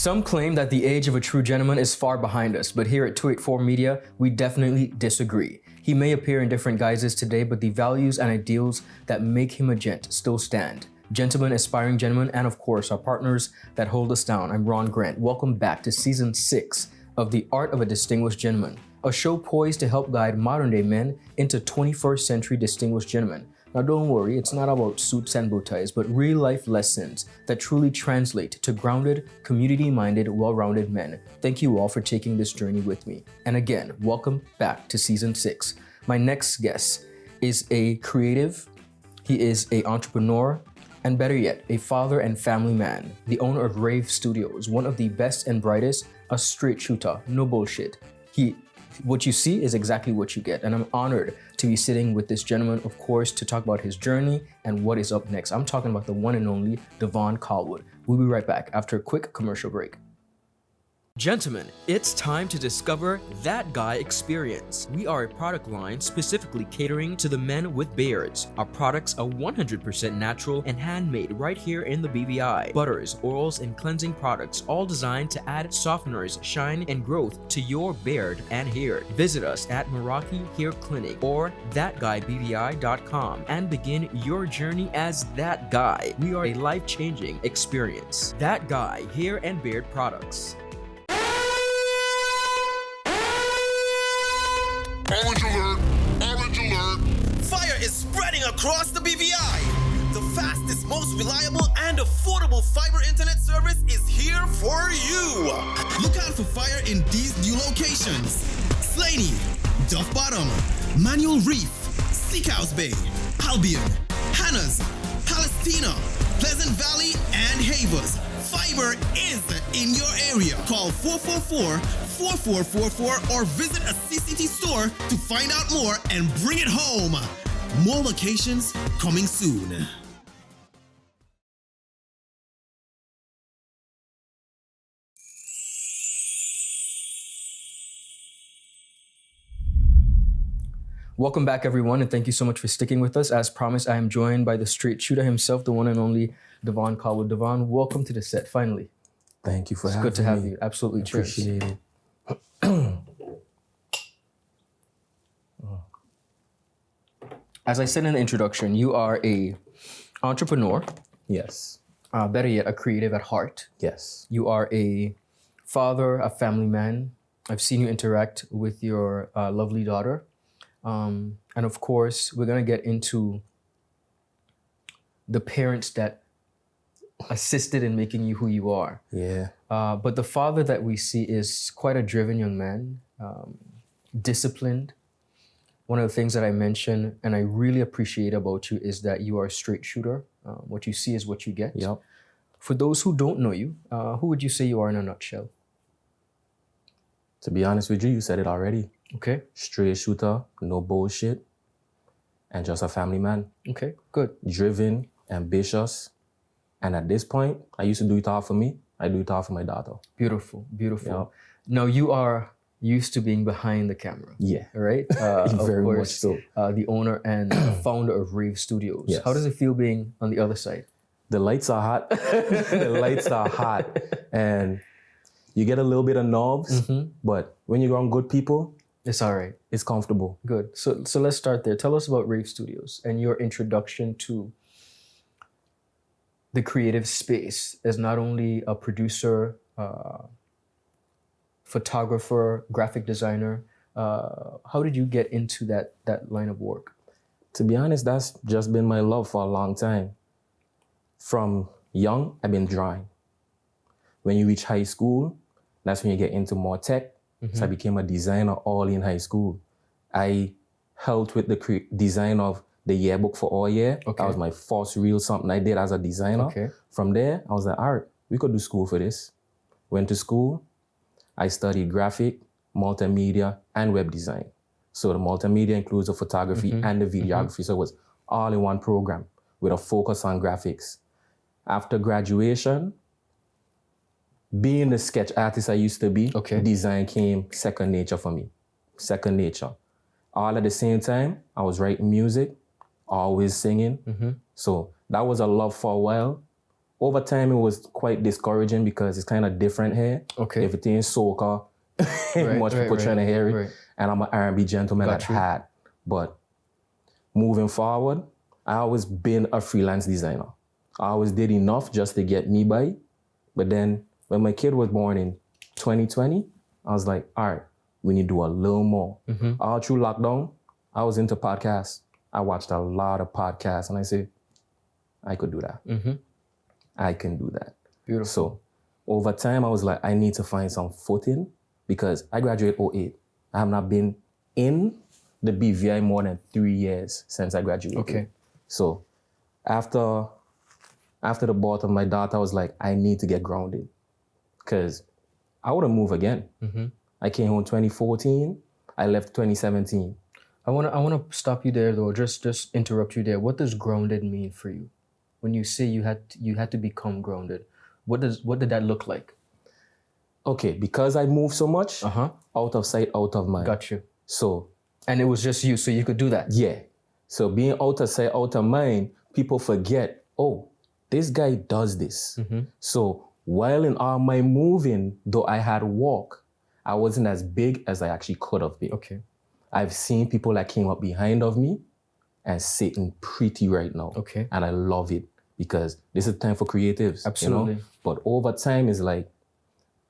Some claim that the age of a true gentleman is far behind us, but here at 284 Media, we definitely disagree. He may appear in different guises today, but the values and ideals that make him a gent still stand. Gentlemen, aspiring gentlemen, and of course, our partners that hold us down. I'm Ron Grant. Welcome back to Season 6 of The Art of a Distinguished Gentleman, a show poised to help guide modern-day men into 21st century distinguished gentlemen. Now don't worry, it's not about suits and bow ties, but real-life lessons that truly translate to grounded, community-minded, well-rounded men. Thank you all for taking this journey with me. And again, welcome back to Season 6. My next guest is a creative, he is an entrepreneur, and better yet, a father and family man, the owner of Rave Studios, one of the best and brightest, a straight shooter, no bullshit. What you see is exactly what you get, and I'm honored to be sitting with this gentleman, of course, to talk about his journey and what is up next. I'm talking about the one and only Devaughn Callwood. We'll be right back after a quick commercial break. Gentlemen, it's time to discover That Guy Experience. We are a product line specifically catering to the men with beards. Our products are 100% natural and handmade right here in the BVI. Butters, oils, and cleansing products, all designed to add softeners, shine, and growth to your beard and hair. Visit us at Meraki Hair Clinic or thatguybvi.com and begin your journey as That Guy. We are a life-changing experience. That Guy Hair and Beard Products. Orange alert! Orange alert! Fire is spreading across the BVI. The fastest, most reliable, and affordable fiber internet service is here for you. Look out for fire in these new locations: Slaney, Duff Bottom, Manual Reef, Seacows Bay, Albion, Hannah's, Palestina, Pleasant Valley, and Havers. Fiber is in your area. Call 444-4444 or visit a CCT store to find out more and bring it home. More locations coming soon. Welcome back, everyone, and thank you so much for sticking with us. As promised, I am joined by the straight shooter himself, the one and only Devaughn Callwood. Devaughn, welcome to the set, finally. Thank you for having me. It's good to have you. Absolutely. Appreciate it. As I said in the introduction, you are a entrepreneur, Yes. better yet, a creative at heart. Yes. You are a father, a family man. I've seen you interact with your lovely daughter. And of course, we're going to get into the parents that assisted in making you who you are. Yeah. But the father that we see is quite a driven young man, disciplined. One of the things that I mentioned and I really appreciate about you is that you are a straight shooter. What you see is what you get. Yep. For those who don't know you, who would you say you are in a nutshell? To be honest with you, you said it already. Okay. Straight shooter, no bullshit, and just a family man. Okay, good. Driven, ambitious. And at this point, I used to do it all for me. I do it all for my daughter. Beautiful, beautiful. Yep. Now you are used to being behind the camera. Yeah. Right? Very much so. The owner and founder of Rave Studios. Yes. How does it feel being on the other side? The lights are hot. The lights are hot. And you get a little bit of nerves, but when you're around good people, It's all right. it's comfortable. Good. So let's start there. Tell us about Rave Studios and your introduction to the creative space as not only a producer, photographer, graphic designer. How did you get into that line of work? To be honest, that's just been my love for a long time. From young, I've been drawing. When you reach high school, that's when you get into more tech. So I became a designer all in high school. I helped with the design of the yearbook for all year. Okay. That was my first real something I did as a designer. Okay. From there, I was like, all right, we could do school for this. Went to school. I studied graphic, multimedia, and web design. So the multimedia includes the photography and the videography. So it was all in one program with a focus on graphics. After graduation, being the sketch artist I used to be, design came second nature for me. Second nature. All at the same time, I was writing music, always singing. So that was a love for a while over time, it was quite discouraging because it's kind of different here. Okay. Everything is soca. Much people trying to hear it. Right. And I'm an R&B gentleman Got at you. heart. But moving forward, I always been a freelance designer. I always did enough just to get me by. But then when my kid was born in 2020, I was like, all right, we need to do a little more. All through lockdown, I was into podcasts. I watched a lot of podcasts and I said, I could do that. I can do that. Beautiful. So over time, I was like, I need to find some footing because I graduated 2008. I have not been in the BVI more than 3 years since I graduated. Okay. So after the birth of my daughter, I was like, I need to get grounded because I would have moved again. I came home 2014. I left 2017. I wanna stop you there though. Just interrupt you there. What does grounded mean for you? When you say you had to become grounded, what did that look like? Okay, because I moved so much, out of sight, out of mind. Got you. So, and it was just you, so you could do that. yeah. So being out of sight, out of mind, people forget, oh, this guy does this. So while in all my moving, though I had walk, I wasn't as big as I actually could have been. Okay. I've seen people that came up behind of me and sitting pretty right now. Okay. And I love it because this is time for creatives. Absolutely. You know? But over time, it's like,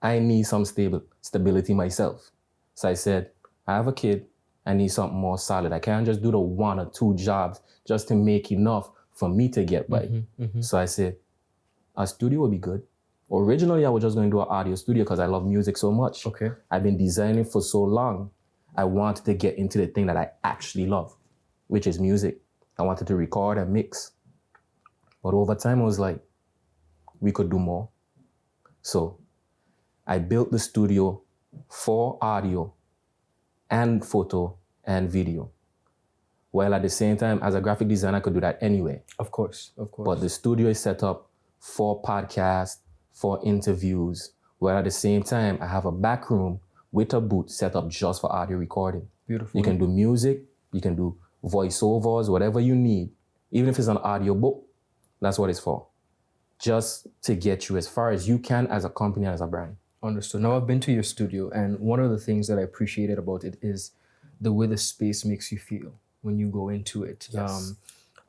I need some stability myself. So I said, I have a kid. I need something more solid. I can't just do the 1 or 2 jobs just to make enough for me to get by. So I said, a studio would be good. Originally, I was just going to do an audio studio because I love music so much. Okay. I've been designing for so long. I wanted to get into the thing that I actually love, which is music. I wanted to record and mix. But over time, I was like, we could do more. So I built the studio for audio and photo and video. While at the same time, as a graphic designer, I could do that anyway. Of course. But the studio is set up for podcasts, for interviews, while at the same time, I have a back room with a booth set up just for audio recording. Beautiful. You can do music, you can do voiceovers, whatever you need. Even if it's an audio book, that's what it's for. Just to get you as far as you can as a company, as a brand. Understood. Now, I've been to your studio, and one of the things that I appreciated about it is the way the space makes you feel when you go into it. Yes.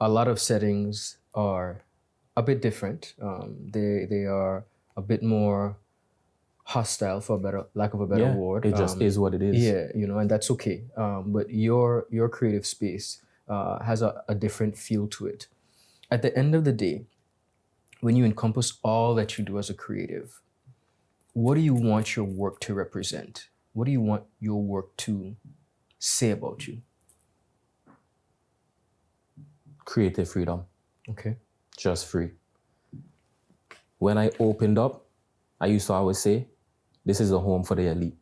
A lot of settings are a bit different. They are a bit more hostile, for lack of a better word. It just is what it is. Yeah, and that's okay. But your creative space has a different feel to it. At the end of the day, when you encompass all that you do as a creative, what do you want your work to represent? What do you want your work to say about you? Creative freedom. Okay. Just free. When I opened up, I used to always say, this is the home for the elite.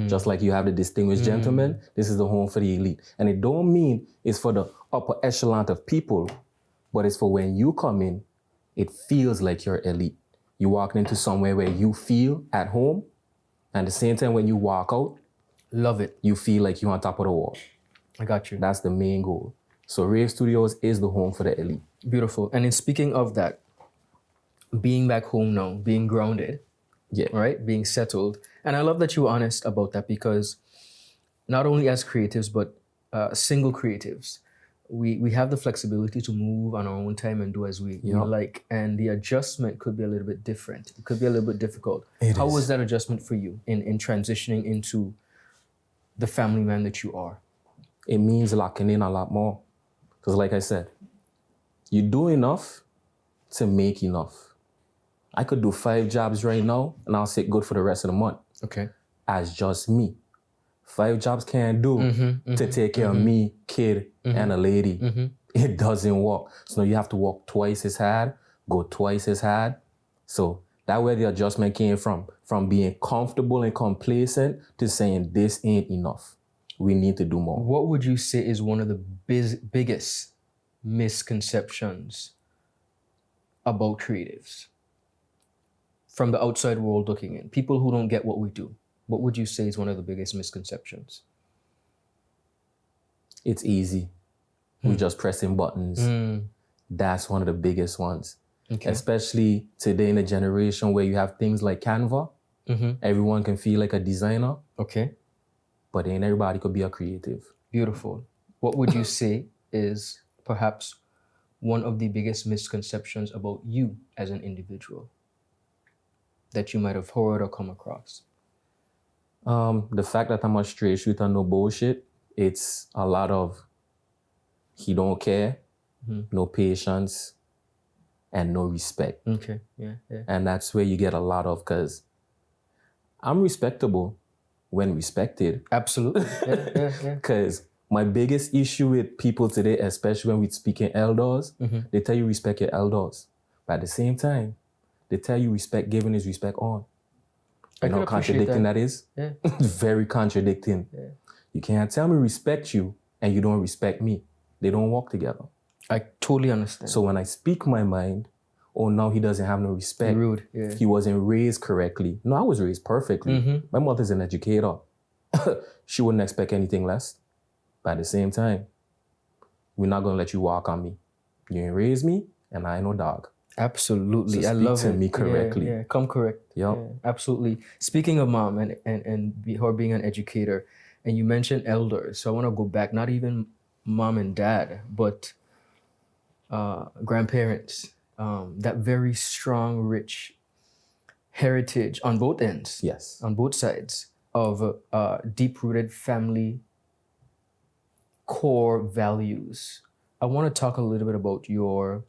Just like you have the distinguished gentleman, this is the home for the elite. And it don't mean it's for the upper echelon of people, but it's for when you come in, it feels like you're elite. You walk into somewhere where you feel at home, and at the same time when you walk out, Love it. you feel like you're on top of the wall. I got you. That's the main goal. So Rave Studios is the home for the elite. Beautiful. And in speaking of that, being back home now, being grounded, Yeah. right? Being settled. And I love that you were honest about that because not only as creatives, but single creatives, we have the flexibility to move on our own time and do as we like. And the adjustment could be a little bit different. It could be a little bit difficult. How was that adjustment for you in transitioning into the family man that you are? It means locking in a lot more. Because like I said, you do enough to make enough. I could do 5 jobs right now and I'll sit good for the rest of the month. Okay. As just me. 5 jobs can't do to take care of me, kid, and a lady. It doesn't work. So you have to work twice as hard, go twice as hard. So that where the adjustment came from being comfortable and complacent to saying this ain't enough. We need to do more. What would you say is one of the biggest misconceptions about creatives from the outside world looking in? People who don't get what we do. What would you say is one of the biggest misconceptions? It's easy. We're just pressing buttons. That's one of the biggest ones. Okay. Especially today in a generation where you have things like Canva. Everyone can feel like a designer, Okay. but ain't everybody could be a creative. Beautiful. What would you say is perhaps one of the biggest misconceptions about you as an individual that you might have heard or come across? The fact that I'm a straight shooter, no bullshit, it's a lot of he don't care, no patience, and no respect. Okay. Yeah. And that's where you get a lot of, because I'm respectable when respected. Absolutely. Yeah. Because my biggest issue with people today, especially when we speak in elders, they tell you respect your elders. But at the same time, they tell you respect giving is respect on. You know how contradicting that is? Yeah. Very contradicting. Yeah. You can't tell me respect you and you don't respect me. They don't walk together. I totally understand. So when I speak my mind, oh, now he doesn't have no respect. Rude. Yeah. He wasn't raised correctly. No, I was raised perfectly. My mother's an educator. She wouldn't expect anything less. But at the same time, we're not going to let you walk on me. You ain't raised me, and I ain't no dog. Absolutely. So I speak love to it. me correctly. Yeah. Come correct. Yep. Yeah, absolutely. Speaking of mom and her being an educator, and you mentioned elders, so I want to go back, not even mom and dad, but grandparents. That very strong, rich heritage on both ends. Yes. On both sides of deep-rooted family core values. I want to talk a little bit about your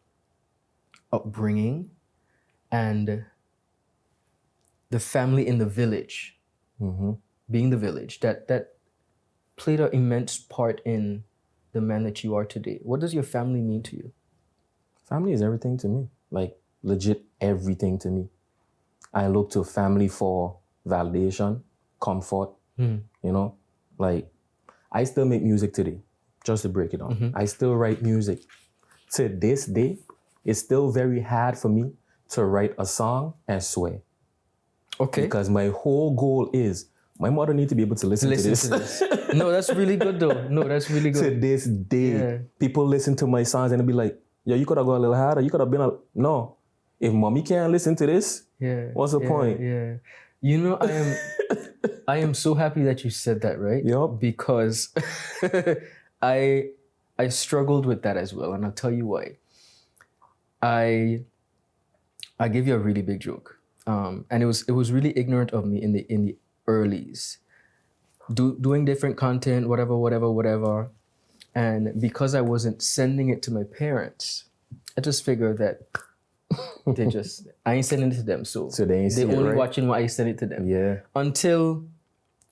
upbringing and the family in the village, being the village, that played an immense part in the man that you are today. What does your family mean to you? Family is everything to me. Like, legit everything to me. I look to family for validation, comfort, you know? Like, I still make music today, just to break it down. I still write music. To this day, it's still very hard for me to write a song and swear. Okay. Because my whole goal is, my mother needs to be able to listen to this. No, that's really good though. No, that's really good. To this day, people listen to my songs and they'll be like, yo, you could have gone a little harder. You could have been no. If mommy can't listen to this, what's the point? Yeah. You know, I am so happy that you said that, right? Yep. Because I struggled with that as well, and I'll tell you why. I gave you a really big joke, and it was really ignorant of me in the earlies, doing different content, whatever, and because I wasn't sending it to my parents, I just figured that I ain't sending it to them, so they only watching what I send it to them. Yeah. Until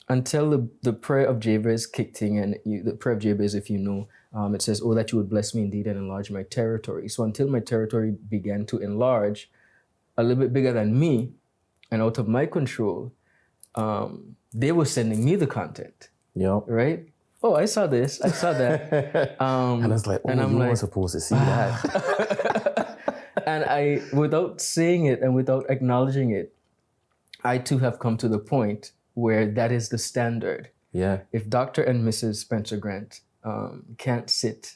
the prayer of Jabez kicked in, and the prayer of Jabez, if you know, it says, "Oh, that you would bless me indeed and enlarge my territory." So until my territory began to enlarge a little bit bigger than me and out of my control, they were sending me the content. Yep. Right? Oh, I saw this. I saw that. And it's like, oh, and you weren't supposed to see that. And I, without saying it and without acknowledging it, I too have come to the point where that is the standard. Yeah. If Dr. and Mrs. Spencer Grant can't sit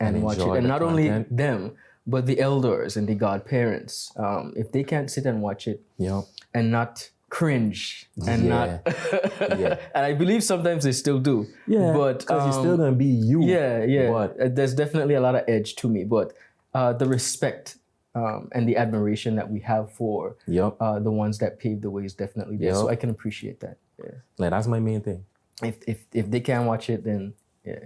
and watch it, and not only them, but the elders and the godparents, if they can't sit and watch it and not cringe and not, and I believe sometimes they still do. Yeah, but because you're still gonna be you. Yeah. But there's definitely a lot of edge to me, but the respect and the admiration that we have for the ones that paved the way is definitely there. So I can appreciate that. Yeah. Like, that's my main thing. If they can't watch it, then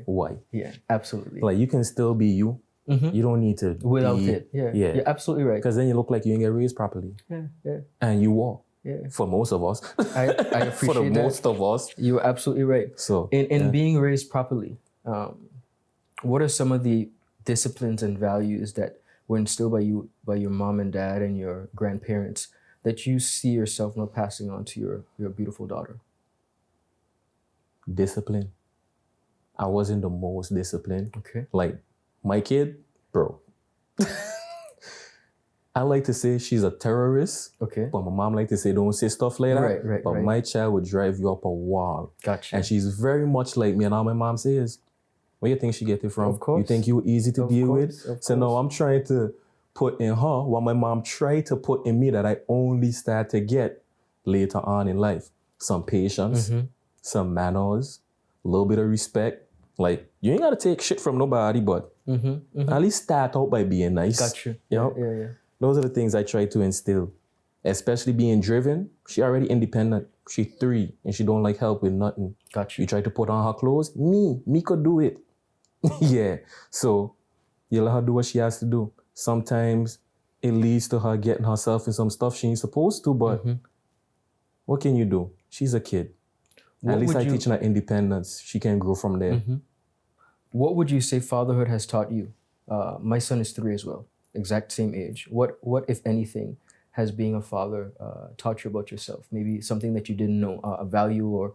why? Yeah, absolutely. Like, you can still be you. You don't need to without it. Yeah, you're absolutely right. Because then you look like you didn't get raised properly. Yeah. And you walk. Yeah. For most of us. I appreciate For the most of us. You're absolutely right. So in being raised properly, what are some of the disciplines and values that were instilled by your mom and dad and your grandparents that you see yourself now passing on to your beautiful daughter? Discipline. I wasn't the most disciplined. Okay. Like, my kid, bro. I like to say she's a terrorist. Okay. But my mom like to say don't say stuff like that. Right. But my child would drive you up a wall. Gotcha. And she's very much like me. And all my mom says, where you think she get it from? Of course. You think you were easy to deal with? So now I'm trying to put in her what my mom tried to put in me that I only started to get later on in life. Some patience, some manners, a little bit of respect. Like, you ain't got to take shit from nobody, but at least start out by being nice. Got you. You know? Yeah. Those are the things I try to instill. Especially being driven. She already independent. She 3 and she don't like help with nothing. Got you. You try to put on her clothes, me could do it. Yeah. So you let her do what she has to do. Sometimes it leads to her getting herself in some stuff she ain't supposed to, but what can you do? She's a kid. At least I teaching her independence. She can grow from there. What would you say fatherhood has taught you? My son is 3 as well, exact same age. What if anything, has being a father taught you about yourself? Maybe something that you didn't know, a value or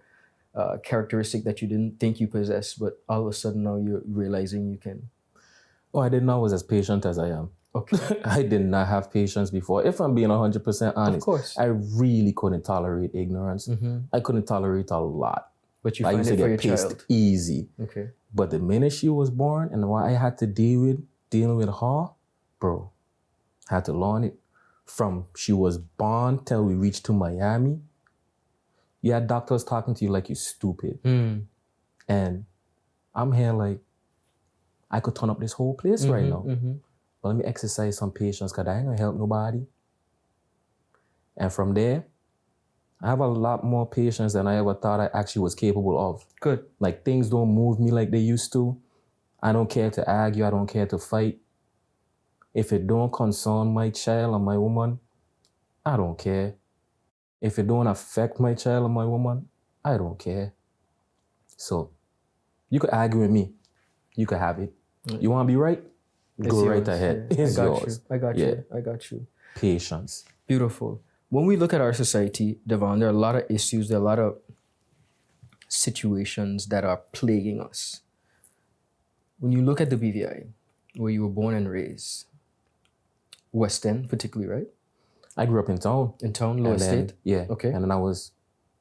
characteristic that you didn't think you possessed, but all of a sudden now you're realizing you can. Oh, I didn't know I was as patient as I am. Okay. I did not have patience before. If I'm being 100% honest, Of course. I really couldn't tolerate ignorance. I couldn't tolerate a lot. But you I find used it to for your get pissed child. easy. Okay. But the minute she was born and what I had to dealing with her, bro, I had to learn it. From she was born till we reached to Miami, you had doctors talking to you like you're stupid. And I'm here like, I could turn up this whole place right now. But let me exercise some patience because I ain't gonna help nobody. And from there, I have a lot more patience than I ever thought I actually was capable of. Good. Like, things don't move me like they used to. I don't care to argue. I don't care to fight. If it don't concern my child or my woman, I don't care. If it don't affect my child or my woman, I don't care. So, you could argue with me. You could have it. You want to be right? Go right ahead. Yeah. It's yours. I got Yeah. you. Patience. Beautiful. When we look at our society, Devaughn, there are a lot of issues, there are a lot of situations that are plaguing us. When you look at the BVI, where you were born and raised, West End particularly, right? I grew up in town. In town, Lower And then, State? yeah. Okay. And then I was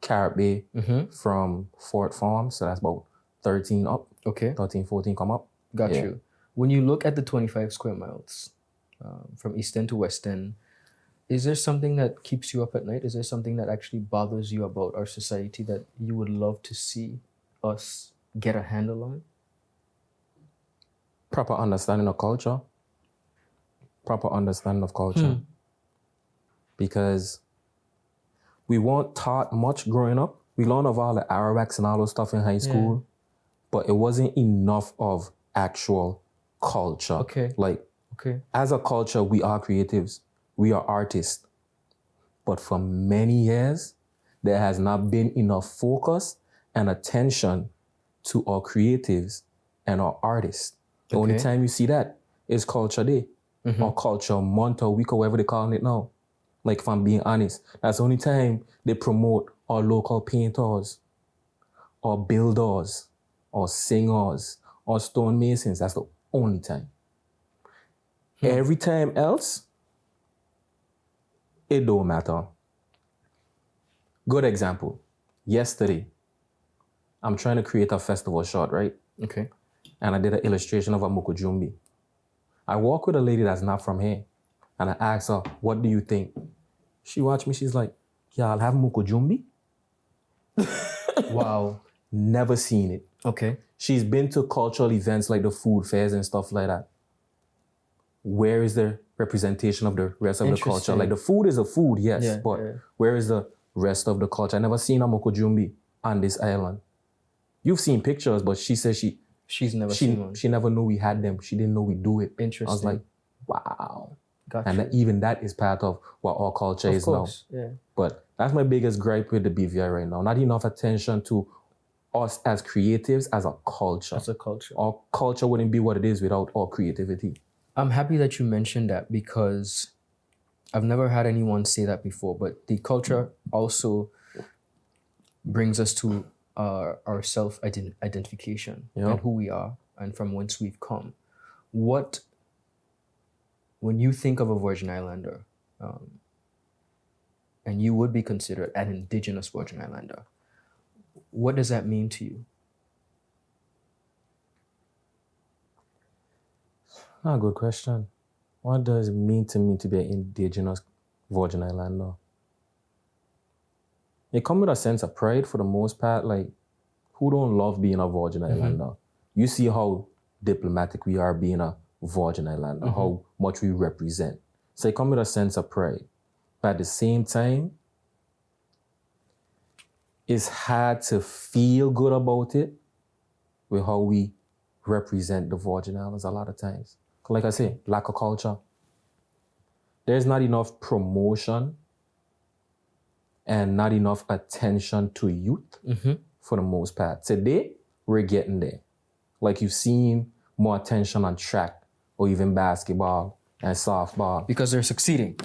Carrot Bay from Fort Farm. So that's about 13 up. Okay. 13, 14 come up. Got Yeah. you. When you look at the 25 square miles from East End to West End, is there something that keeps you up at night? Is there something that actually bothers you about our society that you would love to see us get a handle on? Proper understanding of culture. Proper understanding of culture. Because we weren't taught much growing up. We learned of all the Arawaks and all those stuff in high school, but it wasn't enough of actual culture. Okay. Like, as a culture, we are creatives. We are artists. But for many years, there has not been enough focus and attention to our creatives and our artists. The only time you see that is Culture Day or Culture Month or Week or whatever they're calling it now. Like, if I'm being honest, that's the only time they promote our local painters or builders or singers or stonemasons. That's the only time. Every time else, it don't matter. Good example. Yesterday, I'm trying to create a festival shot, right? Okay. And I did an illustration of a mukujumbi. I walk with a lady that's not from here. And I asked her, what do you think? She watched me. She's like, yeah, I'll have mukujumbi. Wow. Never seen it. Okay. She's been to cultural events like the food fairs and stuff like that. Where is the representation of the rest of the culture? Like, the food is a food, yes, but where is the rest of the culture? I never seen a mukujumbi on this island. You've seen pictures, but she says she's never seen one. She never knew we had them. She didn't know we do it. Interesting. I was like, wow. Gotcha. And even that is part of what our culture is now. Yeah. But that's my biggest gripe with the BVI right now. Not enough attention to us as creatives, as a culture. As a culture. Our culture wouldn't be what it is without our creativity. I'm happy that you mentioned that because I've never had anyone say that before, but the culture also brings us to our self-identification and who we are and from whence we've come. When you think of a Virgin Islander, and you would be considered an indigenous Virgin Islander, what does that mean to you? Good question. What does it mean to me to be an indigenous Virgin Islander? It comes with a sense of pride for the most part. Like, who don't love being a Virgin Islander? You see how diplomatic we are being a Virgin Islander, how much we represent. So it comes with a sense of pride. But at the same time, it's hard to feel good about it with how we represent the Virgin Islands a lot of times. Like I say, lack of culture. There's not enough promotion and not enough attention to youth for the most part. Today, we're getting there. Like you've seen more attention on track or even basketball and softball. Because they're succeeding.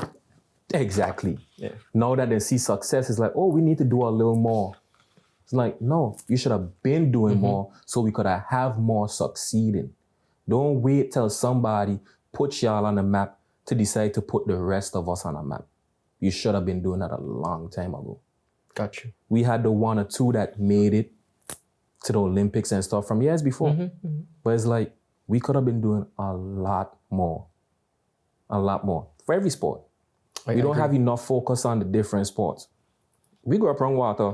Exactly. Yeah. Now that they see success, it's like, oh, we need to do a little more. It's like, no, you should have been doing more so we could have more succeeding. Don't wait till somebody puts y'all on the map to decide to put the rest of us on a map. You should have been doing that a long time ago. Gotcha. We had the one or two that made it to the Olympics and stuff from years before. But it's like, we could have been doing a lot more. A lot more. For every sport. We don't have enough focus on the different sports. We grew up around water.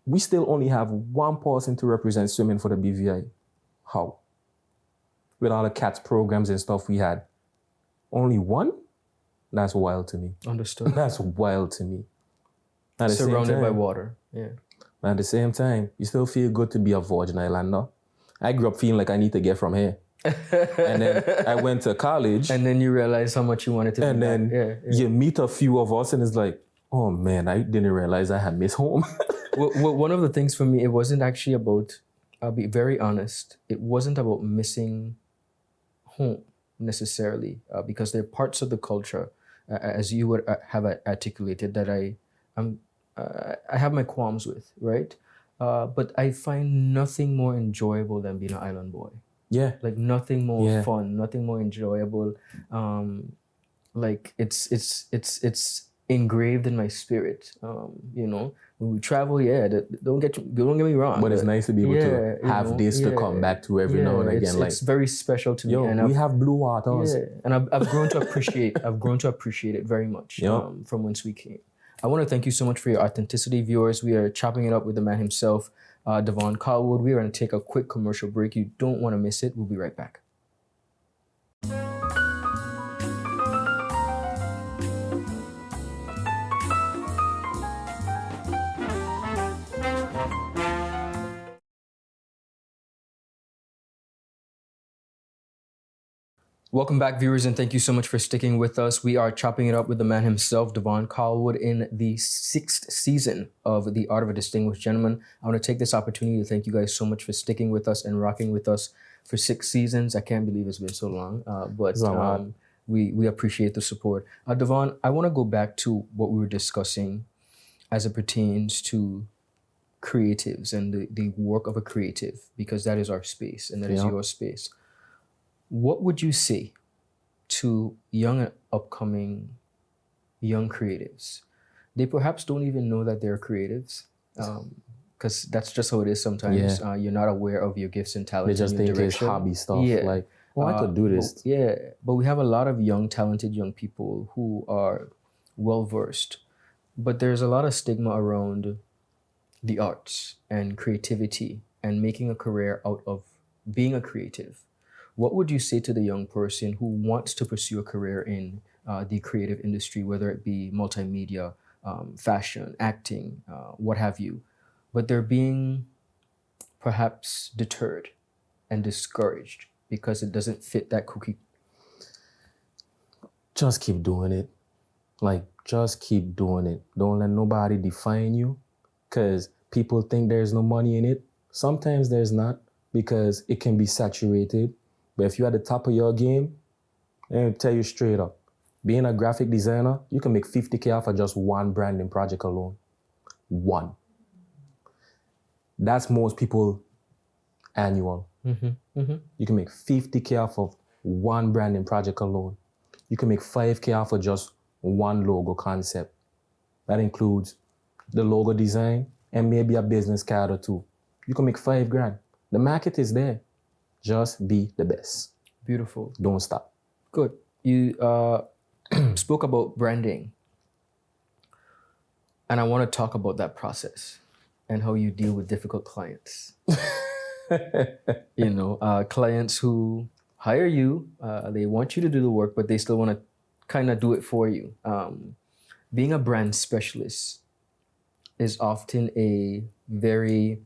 We still only have one person to represent swimming for the BVI. How? With all the CATS programs and stuff we had. Only one? That's wild to me. Understood. That's wild to me. Surrounded by water. Yeah. But at the same time, you still feel good to be a Virgin Islander. I grew up feeling like I need to get from here. And then I went to college. And then you realize how much you wanted to and be then back. you meet a few of us and it's like, oh man, I didn't realize I had missed home. Well, one of the things for me, it wasn't actually about, I'll be very honest, it wasn't about missing home necessarily, because there are parts of the culture, as you would have articulated, that I have my qualms with, right? But I find nothing more enjoyable than being an island boy. Yeah. Like nothing more fun, nothing more enjoyable. Like it's engraved in my spirit. You know, when we travel, don't get me wrong. But it's nice to be able to have this to come back to every now and again. It's very special to me. And we have blue waters. Yeah, and I've grown to appreciate. I've grown to appreciate it very much from whence we came. I want to thank you so much for your authenticity, viewers. We are chopping it up with the man himself, Devaughn Callwood. We are going to take a quick commercial break. You don't want to miss it. We'll be right back. Welcome back, viewers, and thank you so much for sticking with us. We are chopping it up with the man himself, Devaughn Callwood, in the 6th season of The Art of a Distinguished Gentleman. I want to take this opportunity to thank you guys so much for sticking with us and rocking with us for 6 seasons. I can't believe it's been so long, but we appreciate the support. Devaughn, I want to go back to what we were discussing as it pertains to creatives and the work of a creative, because that is our space and that is your space. What would you say to young and upcoming young creatives? They perhaps don't even know that they're creatives, because that's just how it is sometimes. You're not aware of your gifts and talents. They just think it's hobby stuff. Like, I could do this. But we have a lot of young, talented young people who are well-versed. But there's a lot of stigma around the arts and creativity and making a career out of being a creative. What would you say to the young person who wants to pursue a career in the creative industry, whether it be multimedia, fashion, acting, what have you, but they're being perhaps deterred and discouraged because it doesn't fit that cookie? Just keep doing it. Like, just keep doing it. Don't let nobody define you, because people think there's no money in it. Sometimes there's not, because it can be saturated. But if you're at the top of your game, I'll tell you straight up, being a graphic designer, you can make $50K off of just one branding project alone. One. That's most people annual. You can make $50K off of one branding project alone. You can make $5K off of just one logo concept. That includes the logo design and maybe a business card or two. You can make $5,000. The market is there. Just be the best. Beautiful. Don't stop. Good. You spoke about branding, and I want to talk about that process and how you deal with difficult clients. Clients who hire you, they want you to do the work, but they still want to kind of do it for you. Being a brand specialist is often a very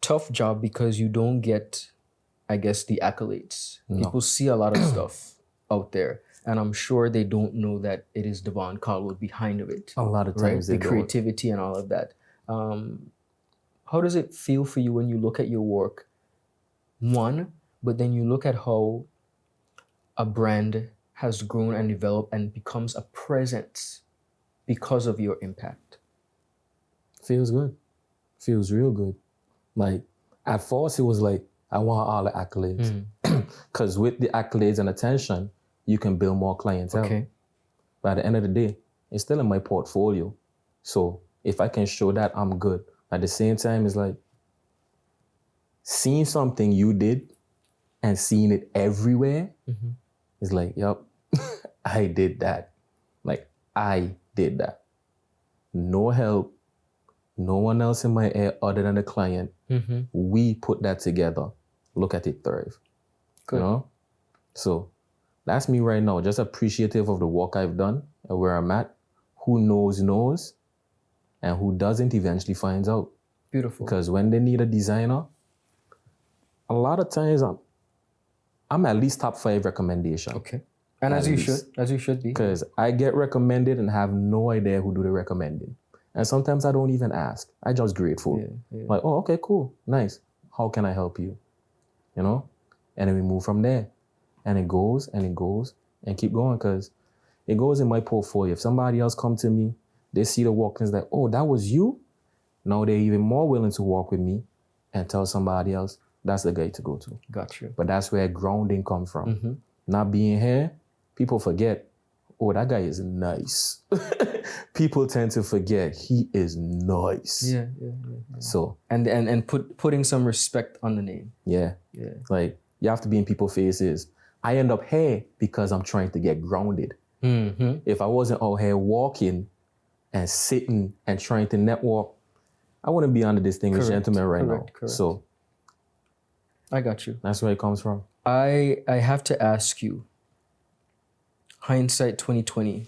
tough job because you don't get, I guess, the accolades. No. People see a lot of stuff out there, and I'm sure they don't know that it is Devaughn Callwood behind of it. A lot of right? times The they don't. creativity and all of that. How does it feel for you when you look at your work? One, but then you look at how a brand has grown and developed and becomes a presence because of your impact. Feels good. Feels real good. Like, at first it was like, I want all the accolades. Because with the accolades and attention, you can build more clientele. Okay. But at the end of the day, it's still in my portfolio. So if I can show that, I'm good. At the same time, it's like seeing something you did and seeing it everywhere is like, yep, I did that. Like, I did that. No help, no one else in my ear other than the client. We put that together. Look at it thrive. Good. You know? So that's me right now, just appreciative of the work I've done and where I'm at. Who knows, and who doesn't eventually finds out. Beautiful. Because when they need a designer, a lot of times I'm at least top 5 recommendation. Okay. And At as you least. should be. Because I get recommended and have no idea who do the recommending. And sometimes I don't even ask. I just grateful. Yeah. Like, oh, okay, cool, nice. How can I help you? You know? And then we move from there. And it goes and keep going because it goes in my portfolio. If somebody else come to me, they see the work and it's like, oh, that was you? Now they're even more willing to work with me and tell somebody else, that's the guy to go to. Got you. But that's where grounding comes from. Not being here, people forget, oh, that guy is nice. People tend to forget he is nice. Yeah. So, And putting some respect on the name. yeah. Like, you have to be in people's faces. I end up here because I'm trying to get grounded. If I wasn't out here walking and sitting and trying to network, I wouldn't be under distinguished gentleman right now. Correct. So I got you. that's where it comes from. I have to ask you, hindsight 2020,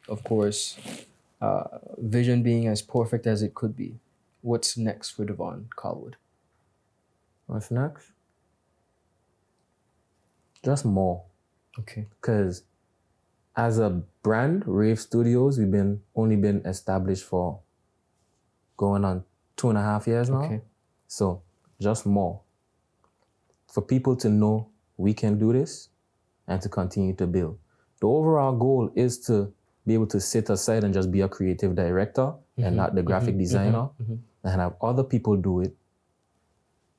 of course, vision being as perfect as it could be. What's next for Devaughn Callwood? What's next? Just more. Okay. Because as a brand, Rave Studios, we've only been established for going on 2.5 years now. Okay. So just more. For people to know we can do this and to continue to build. The overall goal is to be able to sit aside and just be a creative director and not the graphic designer and have other people do it.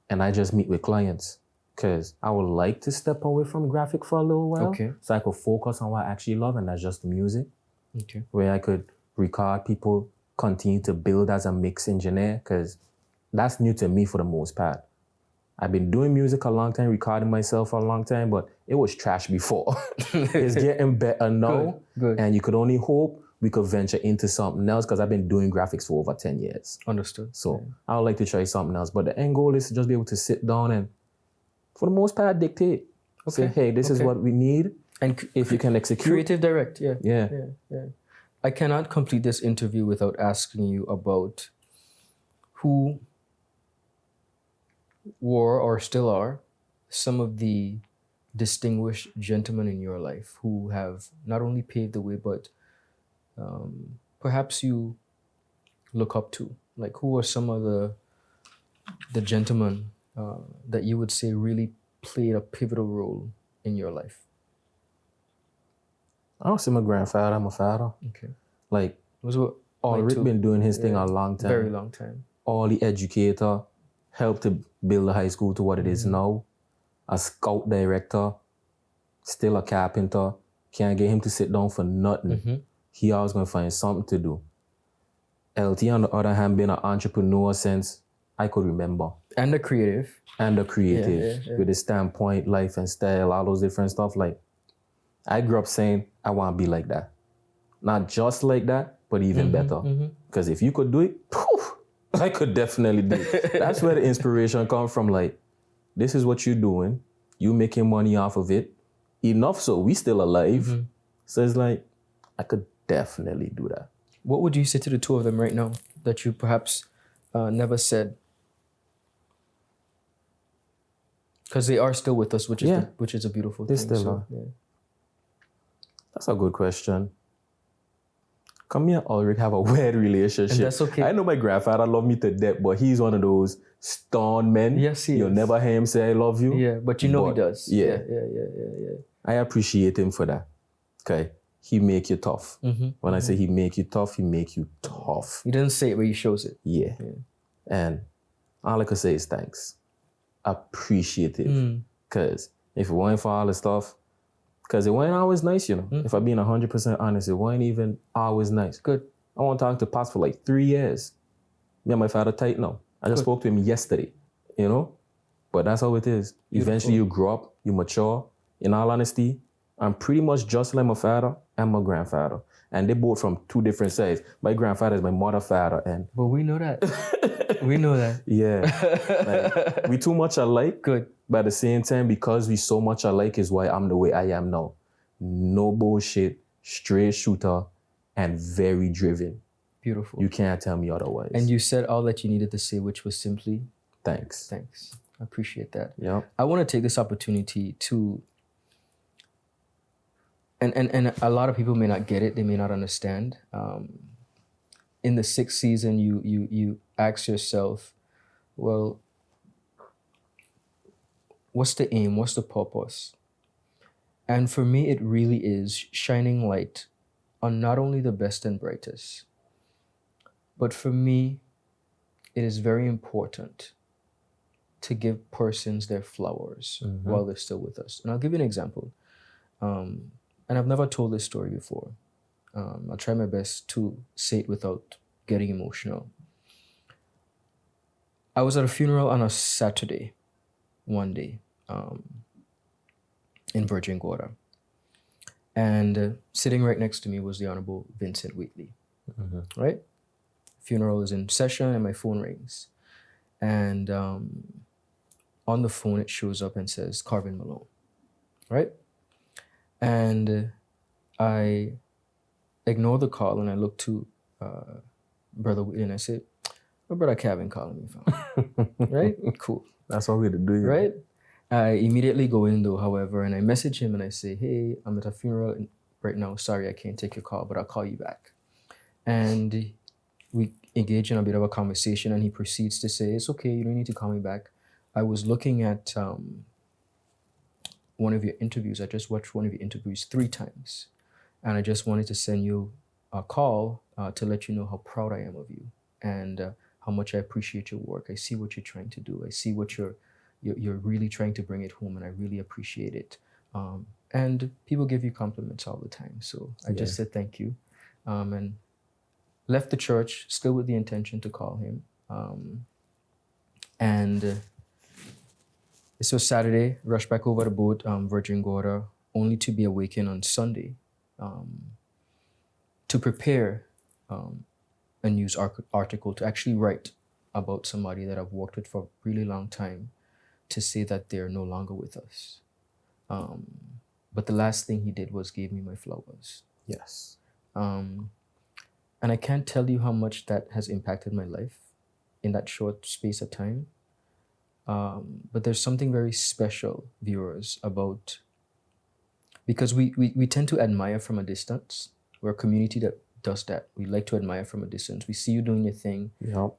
And I just meet with clients because I would like to step away from graphic for a little while so I could focus on what I actually love, and that's just the music. Okay. Where I could record people, continue to build as a mix engineer, because that's new to me for the most part. I've been doing music a long time, recording myself for a long time, but it was trash before. It's getting better now. Good. And you could only hope we could venture into something else because I've been doing graphics for over 10 years. Understood. So I would like to try something else. But the end goal is to just be able to sit down and, for the most part, dictate. Say, hey, this is what we need. And if you can execute. Creative direct, Yeah. I cannot complete this interview without asking you about who were or still are some of the distinguished gentlemen in your life who have not only paved the way, but perhaps you look up to. Like, who are some of the gentlemen that you would say really played a pivotal role in your life? I don't see my grandfather, my father. Okay. Like, Those were Rick been doing his thing a long time. Very long time. All the educator, helped to build the high school to what it is now. A scout director, still a carpenter. Can't get him to sit down for nothing. He always gonna find something to do. LT, on the other hand, been an entrepreneur since I could remember. And the creative. And the creative, Yeah. with his standpoint, life and style, all those different stuff. Like, I grew up saying, I want to be like that. Not just like that, but even better. Because if you could do it, poof, I could definitely do it. That's where the inspiration comes from. Like, this is what you're doing. You making money off of it. Enough so we still alive. So it's like, I could definitely do that. What would you say to the two of them right now that you perhaps never said? Because they are still with us, which is a beautiful thing. They still are. Yeah. That's a good question. Come here, Ulrich, have a weird relationship. And that's okay. I know my grandfather loved me to death, but he's one of those stern men. Yes, he You'll is. never hear him say, I love you. Yeah, but you know he does. Yeah. Yeah. I appreciate him for that. Okay. He make you tough. When I say he make you tough, he make you tough. He doesn't say it, but he shows it. Yeah. And all I can say is thanks. Appreciative. Because if it weren't for all the stuff, because it wasn't always nice, you know. If I'm being 100% honest, it wasn't even always nice. Good. I won't talk to Pops for like 3 years. Me and my father tight now. I just spoke to him yesterday, you know. But that's how it is. Beautiful. Eventually you grow up, you mature. In all honesty, I'm pretty much just like my father and my grandfather. And they both from two different sides. My grandfather is my mother's father. And But we know that. We know that. yeah, like, we too much alike. Good. But at the same time, because we so much alike is why I'm the way I am now. No bullshit, straight shooter, and very driven. Beautiful. You can't tell me otherwise. And you said all that you needed to say, which was simply, thanks. thanks. I appreciate that. Yeah. I want to take this opportunity to, and a lot of people may not get it, they may not understand. In the 6th season, you ask yourself, well, what's the aim? What's the purpose? And for me, it really is shining light on not only the best and brightest, but for me, it is very important to give persons their flowers while they're still with us. And I'll give you an example. And I've never told this story before. I'll try my best to say it without getting emotional. I was at a funeral on a Saturday, one day, in Virgin Gorda. And sitting right next to me was the Honorable Vincent Wheatley, right? Funeral is in session and my phone rings. And on the phone, it shows up and says, Carvin Malone, right? And I ignore the call and I look to Brother Wheatley and I say, "Oh, Brother Kevin calling me from," right? Cool. That's what we do, Right? I immediately go in though, however, and I message him and I say, "Hey, I'm at a funeral right now. Sorry, I can't take your call, but I'll call you back." And we engage in a bit of a conversation and he proceeds to say, "It's okay, you don't need to call me back. I was looking at one of your interviews. I just watched one of your interviews 3 times. And I just wanted to send you a call to let you know how proud I am of you and how much I appreciate your work. I see what you're trying to do. I see what you're really trying to bring it home, and I really appreciate it." And people give you compliments all the time. So I just said thank you and left the church, still with the intention to call him. This was Saturday, rushed back over the boat, Virgin Gorda, only to be awakened on Sunday to prepare a news article to actually write about somebody that I've worked with for a really long time, to say that they're no longer with us. But the last thing he did was gave me my flowers. Yes. And I can't tell you how much that has impacted my life in that short space of time. But there's something very special, viewers, about, because we tend to admire from a distance. We're a community that does that. We like to admire from a distance. We see you doing your thing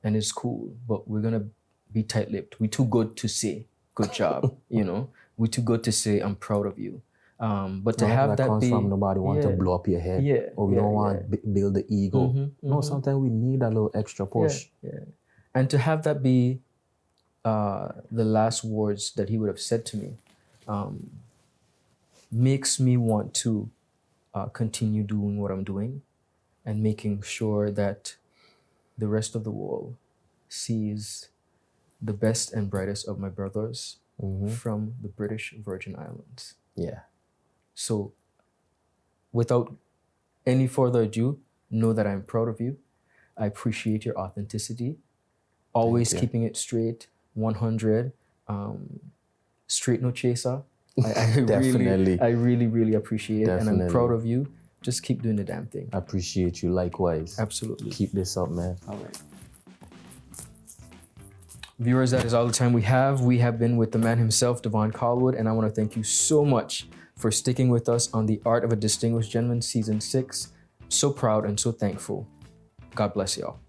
and it's cool, but we're going to be tight-lipped. We're too good to say, good job, you know? We're too good to say, I'm proud of you. But to have that comes be... from nobody want to blow up your head, or we don't want to build the ego. No, sometimes we need a little extra push. And to have that be the last words that he would have said to me makes me want to continue doing what I'm doing and making sure that the rest of the world sees the best and brightest of my brothers from the British Virgin Islands. Yeah. So without any further ado, know that I'm proud of you. I appreciate your authenticity, always keeping it straight, 100, straight no chaser. Definitely. I really appreciate it, and I'm Definitely. proud of you. Just keep doing the damn thing. I appreciate you likewise. Absolutely. Keep this up, man. All right. Viewers, that is all the time we have. We have been with the man himself, Devaughn Callwood, and I want to thank you so much for sticking with us on The Art of a Distinguished Gentleman Season 6. So proud and so thankful. God bless y'all.